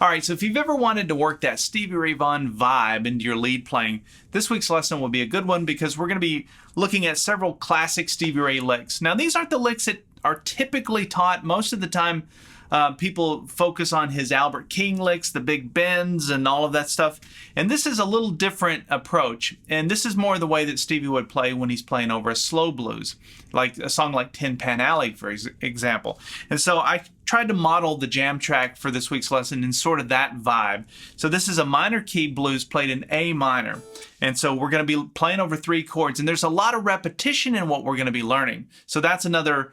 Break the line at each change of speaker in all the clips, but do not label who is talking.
All right, so if you've ever wanted to work that Stevie Ray Vaughan vibe into your lead playing, this week's lesson will be a good one because we're going to be looking at several classic Stevie Ray licks. Now, these aren't the licks that are typically taught. Most of the time, people focus on his Albert King licks, the big bends, and all of that stuff. And this is a little different approach. And this is more the way that Stevie would play when he's playing over a slow blues, like a song like Tin Pan Alley, for example. And so I tried to model the jam track for this week's lesson in sort of that vibe. So this is a minor key blues played in A minor. And so we're going to be playing over 3 chords. And there's a lot of repetition in what we're going to be learning. So that's another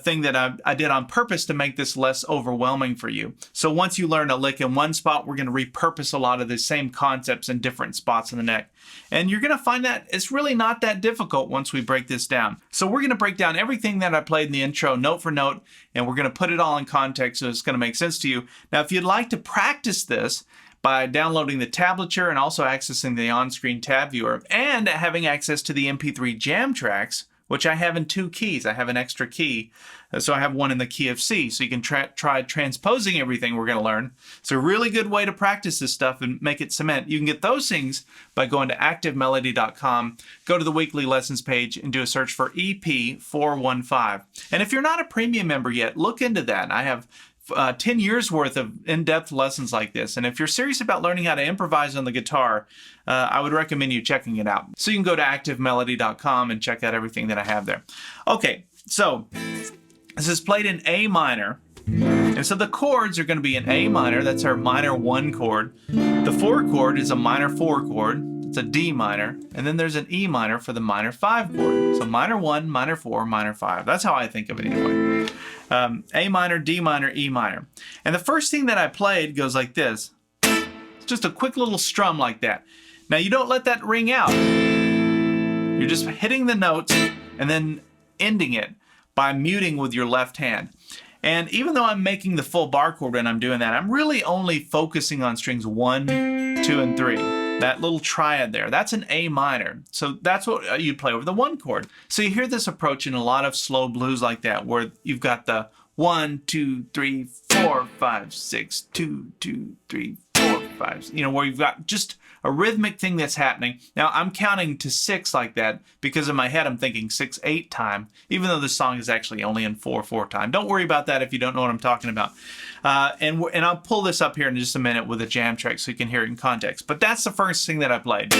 thing that I did on purpose to make this less overwhelming for you. So once you learn a lick in one spot, we're going to repurpose a lot of the same concepts in different spots in the neck. And you're going to find that it's really not that difficult once we break this down. So we're going to break down everything that I played in the intro note for note, and we're going to put it all in context so it's going to make sense to you. Now, if you'd like to practice this by downloading the tablature and also accessing the on-screen tab viewer and having access to the MP3 jam tracks, which I have in 2 keys. I have an extra key, so I have one in the key of C, so you can try transposing everything we're going to learn. It's a really good way to practice this stuff and make it cement. You can get those things by going to activemelody.com, go to the weekly lessons page, and do a search for EP415. And if you're not a premium member yet, look into that. I have 10 years worth of in-depth lessons like this. And if you're serious about learning how to improvise on the guitar, I would recommend you checking it out. So you can go to activemelody.com and check out everything that I have there. Okay, so this is played in A minor. And so the chords are going to be in A minor. That's our minor 1 chord. The 4 chord is a minor 4 chord. It's a D minor. And then there's an E minor for the minor 5 chord. So minor 1, minor 4, minor 5. That's how I think of it anyway. A minor, D minor, E minor. And the first thing that I played goes like this. It's just a quick little strum like that. Now you don't let that ring out. You're just hitting the notes and then ending it by muting with your left hand. And even though I'm making the full bar chord when I'm doing that, I'm really only focusing on strings 1, 2, and 3. That little triad there, that's an A minor. So that's what you play over the 1 chord. So you hear this approach in a lot of slow blues like that, where you've got the 1, 2, 3, 4, 5, 6, 2, 2, 3, 4, 5, where you've got just a rhythmic thing that's happening. Now I'm counting to 6 like that because in my head I'm thinking 6/8 time, even though this song is actually only in 4/4 time. Don't worry about that if you don't know what I'm talking about. And I'll pull this up here in just a minute with a jam track so you can hear it in context. But that's the first thing that I played,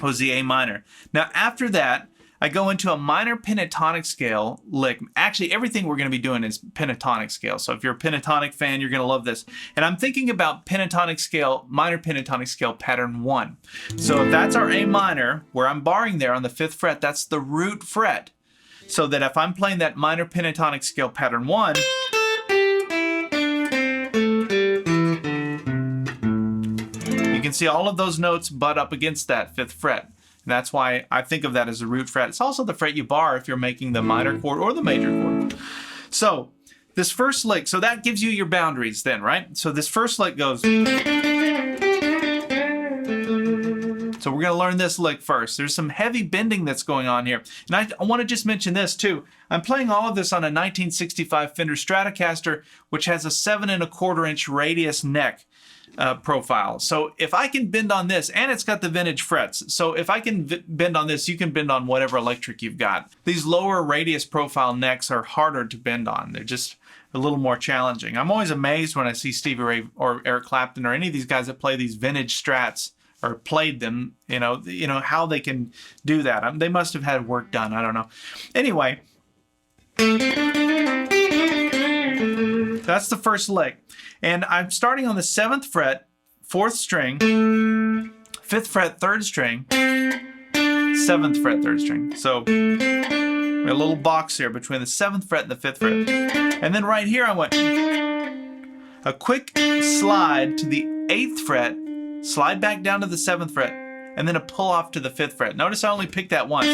was the A minor. Now after that, I go into a minor pentatonic scale lick. Actually, everything we're going to be doing is pentatonic scale. So if you're a pentatonic fan, you're going to love this. And I'm thinking about pentatonic scale, minor pentatonic scale pattern 1. So if that's our A minor, where I'm barring there on the 5th fret, that's the root fret. So that if I'm playing that minor pentatonic scale pattern 1, you can see all of those notes butt up against that 5th fret. And that's why I think of that as a root fret. It's also the fret you bar if you're making the minor chord or the major chord. So this first lick, so that gives you your boundaries then, right? So this first lick goes. So we're going to learn this lick first. There's some heavy bending that's going on here. And I want to just mention this too. I'm playing all of this on a 1965 Fender Stratocaster, which has a 7 1/4 inch radius neck. profile. So if I can bend on this, and it's got the vintage frets, so if I can bend on this, you can bend on whatever electric you've got. These lower radius profile necks are harder to bend on. They're just a little more challenging. I'm always amazed when I see Stevie Ray or Eric Clapton or any of these guys that play these vintage Strats or played them, you know how they can do that. They must have had work done. I don't know. Anyway, that's the first lick. And I'm starting on the 7th fret, 4th string, 5th fret, 3rd string, 7th fret, 3rd string. So a little box here between the 7th fret and the 5th fret. And then right here I went a quick slide to the 8th fret, slide back down to the 7th fret, and then a pull off to the 5th fret. Notice I only picked that once.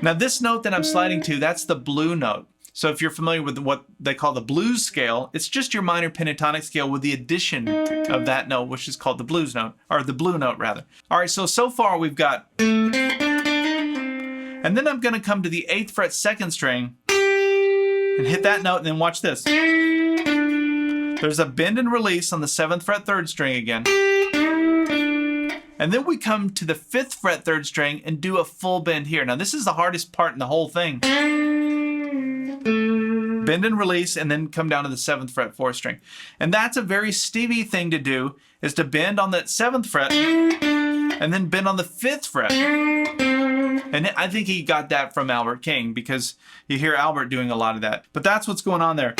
Now this note that I'm sliding to, that's the blue note. So if you're familiar with what they call the blues scale, it's just your minor pentatonic scale with the addition of that note, which is called the blues note, or the blue note rather. All right, so far we've got, and then I'm going to come to the 8th fret 2nd string and hit that note, and then watch this. There's a bend and release on the 7th fret 3rd string again. And then we come to the 5th fret 3rd string and do a full bend here. Now this is the hardest part in the whole thing. Bend and release, and then come down to the 7th fret 4th string. And that's a very Stevie thing to do, is to bend on that 7th fret and then bend on the 5th fret. And I think he got that from Albert King, because you hear Albert doing a lot of that. But that's what's going on there.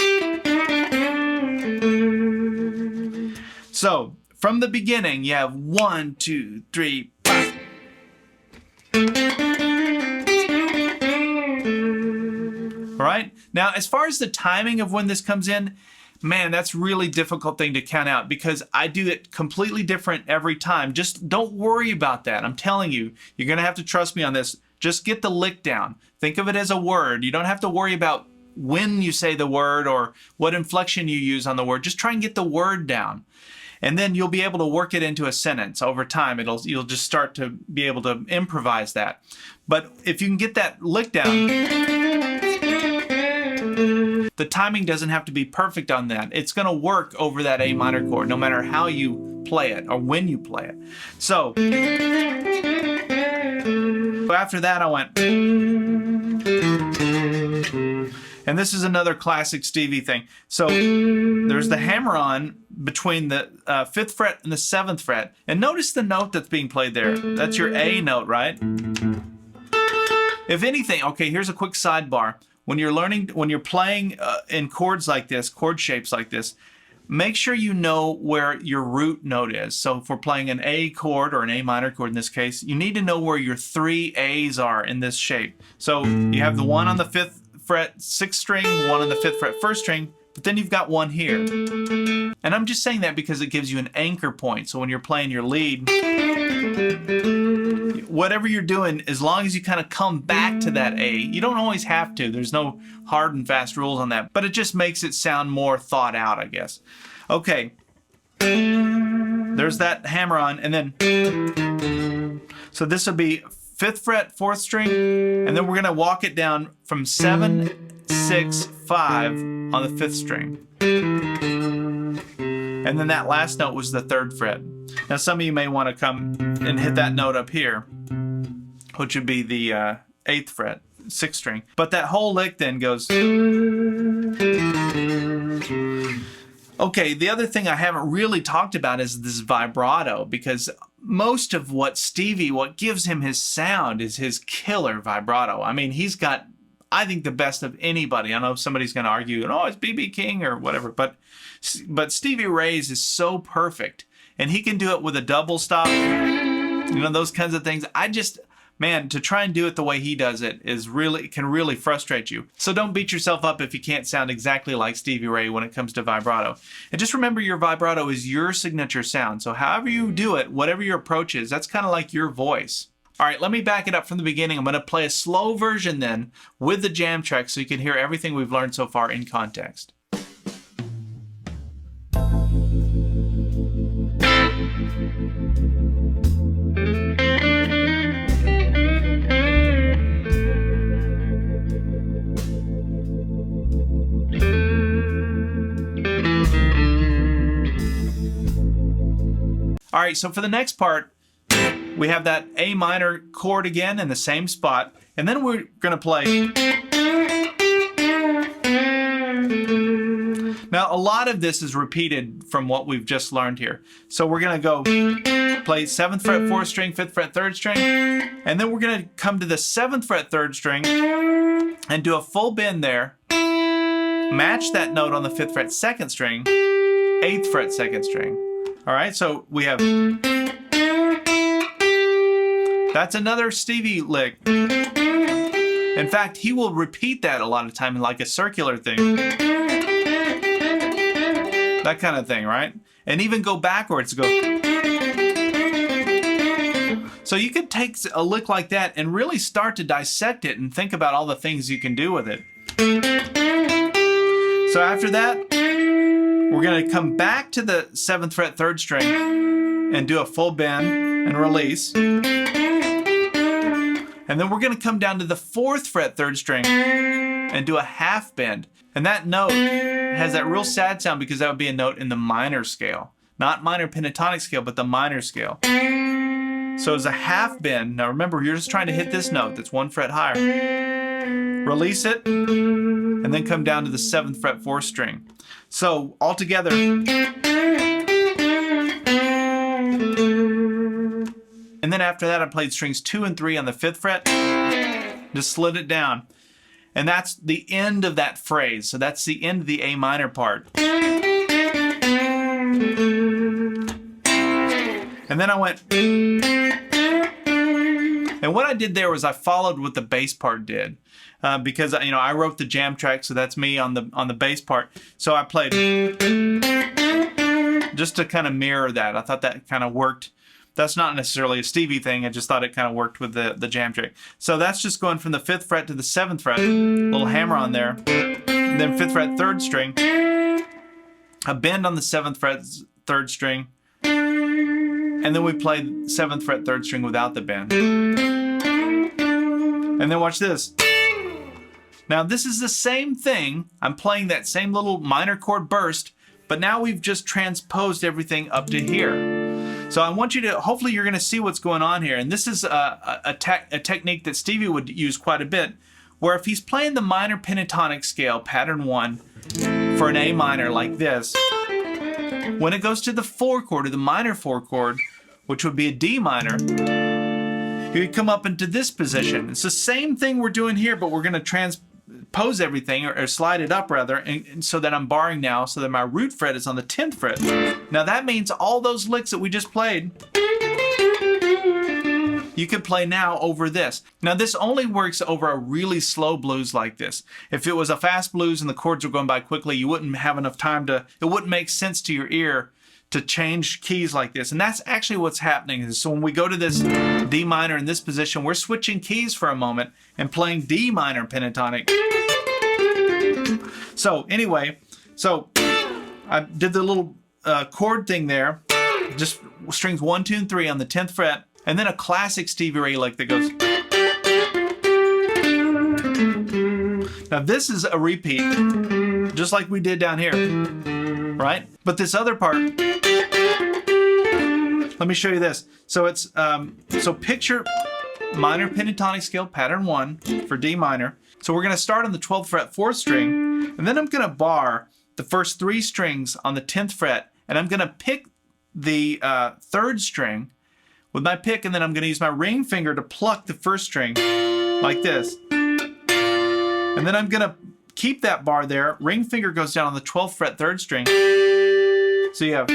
So from the beginning, you have 1, 2, 3, 5. All right. Now, as far as the timing of when this comes in, man, that's a really difficult thing to count out, because I do it completely different every time. Just don't worry about that. I'm telling you, you're going to have to trust me on this. Just get the lick down. Think of it as a word. You don't have to worry about when you say the word or what inflection you use on the word. Just try and get the word down. And then you'll be able to work it into a sentence over time. You'll just start to be able to improvise that. But if you can get that lick down, the timing doesn't have to be perfect on that. It's going to work over that A minor chord, no matter how you play it or when you play it. So after that, I went, and this is another classic Stevie thing. So there's the hammer-on between the 5th fret and the 7th fret. And notice the note that's being played there. That's your A note, right? If anything, okay, here's a quick sidebar. When you're playing in chords like this, chord shapes like this, make sure you know where your root note is. So if we're playing an A chord or an A minor chord in this case, you need to know where your 3 A's are in this shape. So you have the 1 on the 5th fret 6th string, 1 on the 5th fret 1st string, but then you've got 1 here. And I'm just saying that because it gives you an anchor point. So when you're playing your lead, whatever you're doing, as long as you kind of come back to that A, you don't always have to. There's no hard and fast rules on that, but it just makes it sound more thought out, I guess. Okay, there's that hammer on, and then, so this will be 5th fret 4th string, and then we're going to walk it down from 7, 6, 5 on the 5th string. And then that last note was the 3rd fret. Now some of you may want to come and hit that note up here, which would be the 8th fret, 6th string. But that whole lick then goes. Okay, the other thing I haven't really talked about is this vibrato, because most of what gives him his sound is his killer vibrato. I mean, he's got, I think, the best of anybody. I know somebody's going to argue, oh, it's B.B. King or whatever, but Stevie Ray's is so perfect. And he can do it with a double stop, those kinds of things. Man, to try and do it the way he does it can really frustrate you. So don't beat yourself up if you can't sound exactly like Stevie Ray when it comes to vibrato. And just remember, your vibrato is your signature sound. So however you do it, whatever your approach is, that's kind of like your voice. All right, let me back it up from the beginning. I'm going to play a slow version then with the jam track so you can hear everything we've learned so far in context. right, so for the next part, we have that A minor chord again in the same spot, and then we're going to play. Now, a lot of this is repeated from what we've just learned here. So we're going to go play 7th fret 4th string, 5th fret 3rd string, and then we're going to come to the 7th fret 3rd string and do a full bend there. Match that note on the 5th fret 2nd string, 8th fret 2nd string. All right, so we have, that's another Stevie lick. In fact, he will repeat that a lot of time in like a circular thing. That kind of thing, right? And even go backwards, go. So you could take a lick like that and really start to dissect it and think about all the things you can do with it. So after that, we're going to come back to the 7th fret 3rd string and do a full bend and release. And then we're going to come down to the 4th fret 3rd string and do a half bend. And that note has that real sad sound because that would be a note in the minor scale. Not minor pentatonic scale, but the minor scale. So as a half bend, now remember, you're just trying to hit this note that's 1 fret higher. Release it, and then come down to the 7th fret 4th string. So all together. And then after that, I played strings 2 and 3 on the 5th fret. Just slid it down. And that's the end of that phrase. So that's the end of the A minor part. And then I went. And what I did there was I followed what the bass part did. Because I wrote the jam track, so that's me on the bass part. So I played just to kind of mirror that. I thought that kind of worked. That's not necessarily a Stevie thing. I just thought it kind of worked with the jam track. So that's just going from the 5th fret to the 7th fret. Little hammer on there. And then 5th fret 3rd string. A bend on the 7th fret 3rd string. And then we played 7th fret 3rd string without the bend. And then watch this. Now this is the same thing. I'm playing that same little minor chord burst, but now we've just transposed everything up to here. So I want you to, hopefully you're going to see what's going on here. And this is a technique that Stevie would use quite a bit, where if he's playing the minor pentatonic scale, pattern 1, for an A minor like this, when it goes to the 4 chord, or the minor 4 chord, which would be a D minor, you would come up into this position. It's the same thing we're doing here, but we're going to transpose everything, or slide it up rather, and so that I'm barring now, so that my root fret is on the 10th fret. Now that means all those licks that we just played, you could play now over this. Now this only works over a really slow blues like this. If it was a fast blues and the chords were going by quickly, you wouldn't have enough time to, it wouldn't make sense to your ear to change keys like this. And that's actually what's happening. So when we go to this D minor in this position, we're switching keys for a moment and playing D minor pentatonic. So anyway, so I did the little chord thing there, just strings 1, 2, and 3 on the 10th fret, and then a classic Stevie Ray lick that goes. Now this is a repeat, just like we did down here, right? But this other part, let me show you this. So it's, so picture minor pentatonic scale, pattern 1 for D minor. So we're gonna start on the 12th fret 4th string, and then I'm gonna bar the first 3 strings on the 10th fret, and I'm gonna pick the 3rd string with my pick, and then I'm gonna use my ring finger to pluck the 1st string like this. And then I'm gonna keep that bar there. Ring finger goes down on the 12th fret 3rd string. So you have,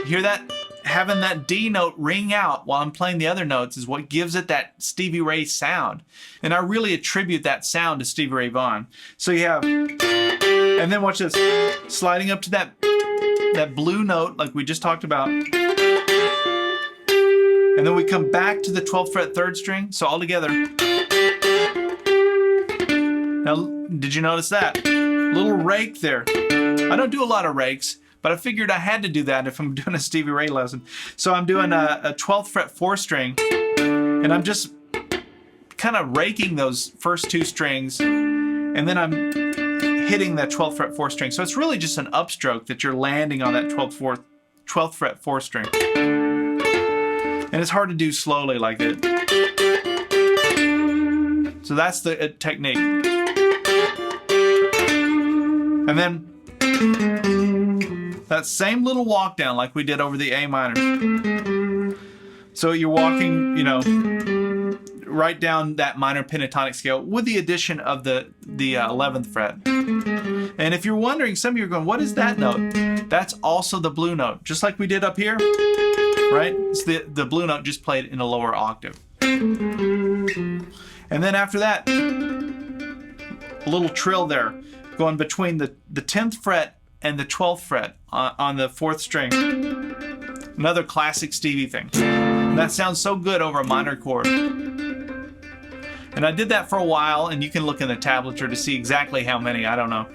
hear that? Having that D note ring out while I'm playing the other notes is what gives it that Stevie Ray sound. And I really attribute that sound to Stevie Ray Vaughan. So you have, and then watch this, sliding up to that blue note like we just talked about. And then we come back to the 12th fret 3rd string. So all together. Now, did you notice that? Little rake there. I don't do a lot of rakes, but I figured I had to do that if I'm doing a Stevie Ray lesson. So I'm doing a 12th fret 4 string, and I'm just kind of raking those first 2 strings, and then I'm hitting that 12th fret 4 string. So it's really just an upstroke that you're landing on that 12th 12th fret 4th string. And it's hard to do slowly like that. So that's the technique. And then that same little walk down like we did over the A minor. So you're walking, you know, right down that minor pentatonic scale with the addition of the 11th fret. And if you're wondering, some of you are going, what is that note? That's also the blue note, just like we did up here, right? It's the blue note just played in a lower octave. And then after that, a little trill there, going between the 10th fret and the 12th fret on the 4th string. Another classic Stevie thing. And that sounds so good over a minor chord. And I did that for a while, and you can look in the tablature to see exactly how many, I don't know.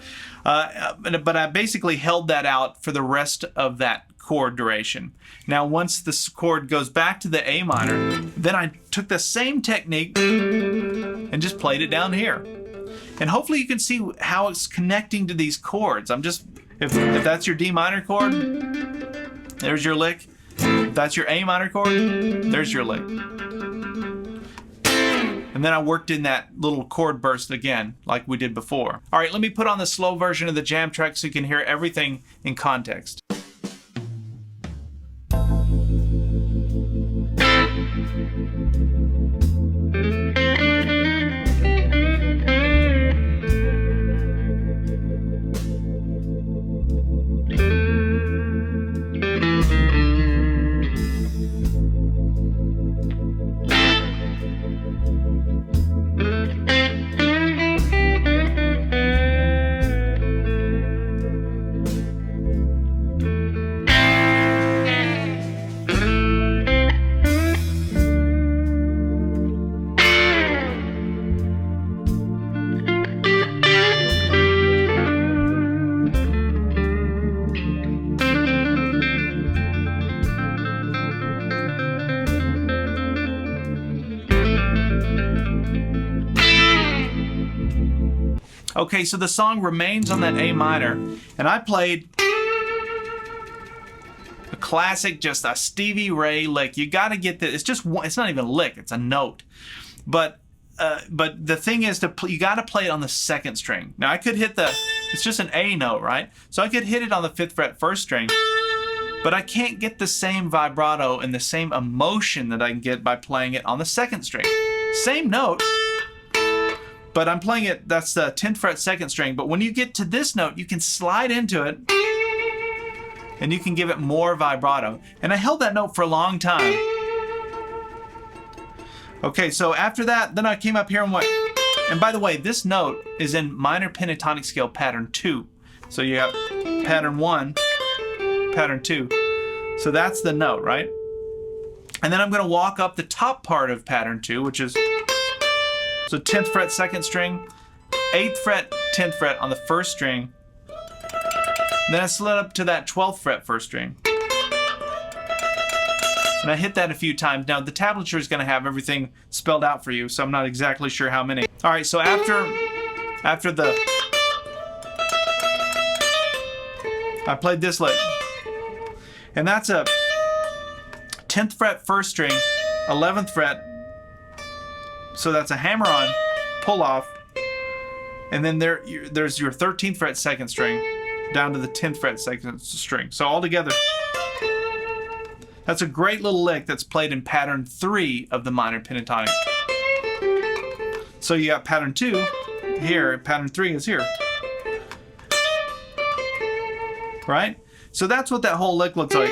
But I basically held that out for the rest of that chord duration. Now once this chord goes back to the A minor, then I took the same technique and just played it down here. And hopefully you can see how it's connecting to these chords. If that's your D minor chord, there's your lick. If that's your A minor chord, there's your lick. And then I worked in that little chord burst again, like we did before. All right, let me put on the slow version of the jam track so you can hear everything in context. Okay, so the song remains on that A minor, and I played a classic, just a Stevie Ray lick. You got to get this. It's just one, it's not even a lick; it's a note. But the thing is, you got to play it on the 2nd string. Now I could hit it's just an A note, right? So I could hit it on the 5th fret 1st string, but I can't get the same vibrato and the same emotion that I can get by playing it on the 2nd string. Same note. But I'm playing it, that's the 10th fret 2nd string, but when you get to this note, you can slide into it and you can give it more vibrato. And I held that note for a long time. Okay, so after that, then I came up here and went, and by the way, this note is in minor pentatonic scale pattern 2. So you have pattern 1, pattern 2. So that's the note, right? And then I'm going to walk up the top part of pattern 2, which is so 10th fret 2nd string, 8th fret 10th fret on the 1st string. Then I slid up to that 12th fret 1st string. And I hit that a few times. Now the tablature is going to have everything spelled out for you, so I'm not exactly sure how many. All right, so after I played this lick. And that's a 10th fret 1st string, 11th fret. So that's a hammer-on, pull-off, and then there's your 13th fret 2nd string down to the 10th fret 2nd string. So all together, that's a great little lick that's played in pattern 3 of the minor pentatonic. So you got pattern 2 here, pattern 3 is here. Right? So that's what that whole lick looks like.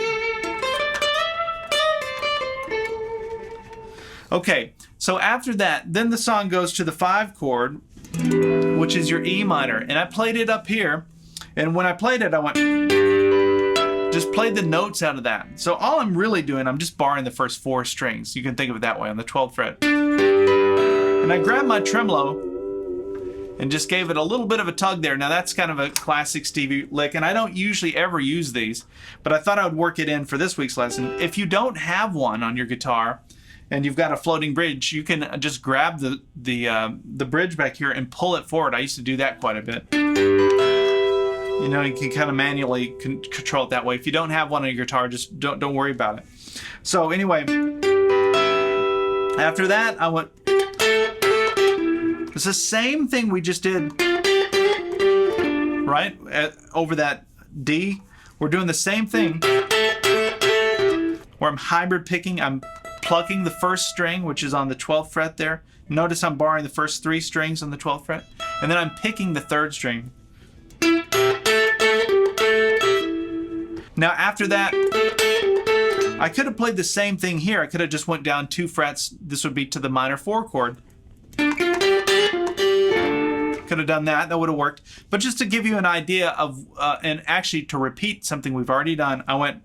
Okay, so after that, then the song goes to the 5 chord, which is your E minor. And I played it up here, and when I played it, I went, just played the notes out of that. So all I'm really doing, I'm just barring the first 4 strings. You can think of it that way, on the 12th fret. And I grabbed my tremolo and just gave it a little bit of a tug there. Now that's kind of a classic Stevie lick, and I don't usually ever use these, but I thought I would work it in for this week's lesson. If you don't have one on your guitar, and you've got a floating bridge, you can just grab the bridge back here and pull it forward. I used to do that quite a bit. You know, you can kind of manually control it that way. If you don't have one on your guitar, just don't worry about it. So anyway, after that, I went. It's the same thing we just did, right? Over that D. We're doing the same thing where I'm hybrid picking. I'm plucking the first string, which is on the 12th fret there. Notice I'm borrowing the first 3 strings on the 12th fret. And then I'm picking the 3rd string. Now after that, I could have played the same thing here. I could have just went down 2 frets. This would be to the minor 4 chord. Could have done that. That would have worked. But just to give you an idea of, and actually to repeat something we've already done, I went,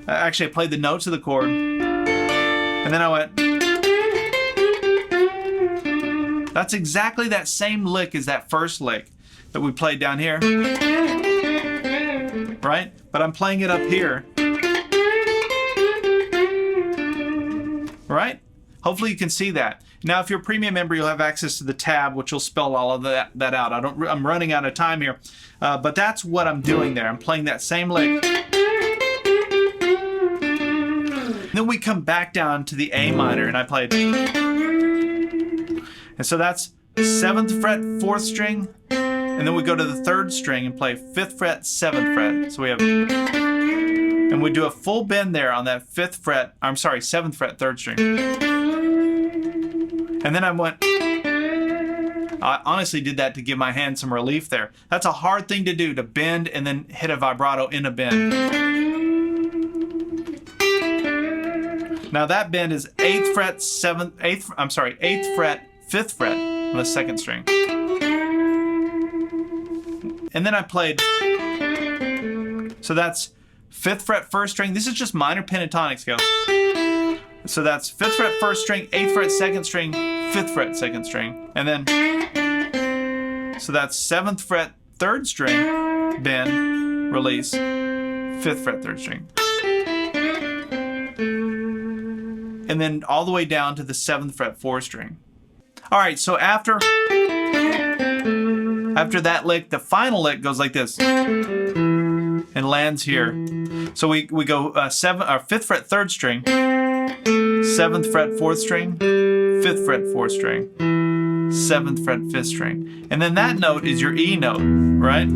actually I played the notes of the chord, and then I went, that's exactly that same lick as that first lick that we played down here, right? But I'm playing it up here, right? Hopefully you can see that. Now, if you're a premium member, you'll have access to the tab, which will spell all of that out. I'm running out of time here, but that's what I'm doing there. I'm playing that same lick. Then we come back down to the A minor, and I played. And so that's 7th fret, 4th string, and then we go to the 3rd string and play 5th fret, 7th fret. So we have, and we do a full bend there on that 7th fret, 3rd string. And then I honestly did that to give my hand some relief there. That's a hard thing to do, to bend and then hit a vibrato in a bend. Now that bend is 8th fret, 8th fret, 5th fret on the 2nd string. And then I played, so that's 5th fret, 1st string. This is just minor pentatonic scale. So that's 5th fret, 1st string, 8th fret, 2nd string, 5th fret, 2nd string. And then, so that's 7th fret, 3rd string, bend, release, 5th fret, 3rd string. And then all the way down to the 7th fret, 4th string. All right, so after that lick, the final lick goes like this and lands here. So we go 5th fret, 3rd string, 7th fret, 4th string, 5th fret, 4th string, 7th fret, 5th string. And then that note is your E note, right?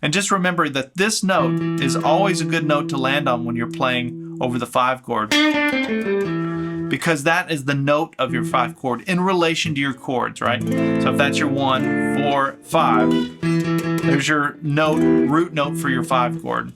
And just remember that this note is always a good note to land on when you're playing over the 5 chord, because that is the note of your 5 chord in relation to your chords, right? So if that's your 1, 4, 5, there's your note, root note for your 5 chord.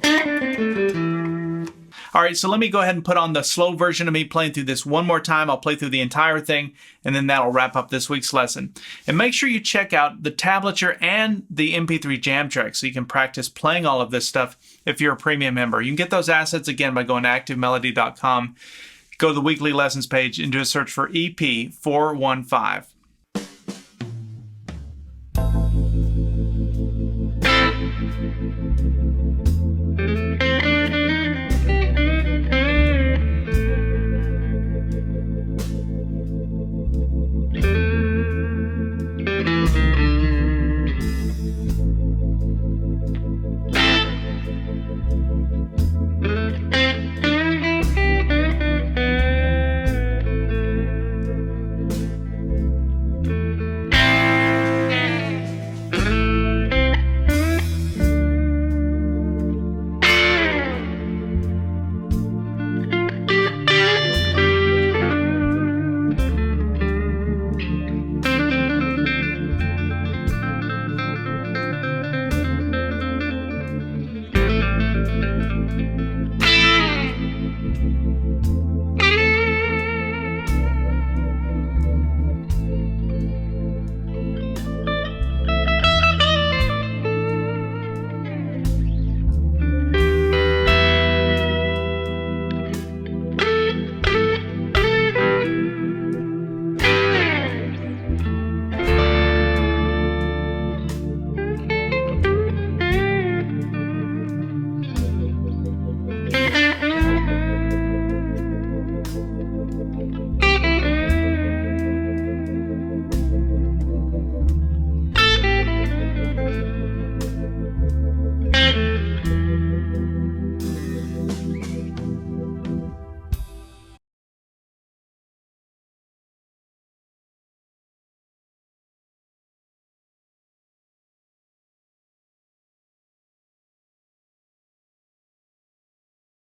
All right, so let me go ahead and put on the slow version of me playing through this one more time. I'll play through the entire thing, and then that'll wrap up this week's lesson. And make sure you check out the tablature and the MP3 jam track so you can practice playing all of this stuff if you're a premium member. You can get those assets again by going to activemelody.com. Go to the weekly lessons page and do a search for EP415.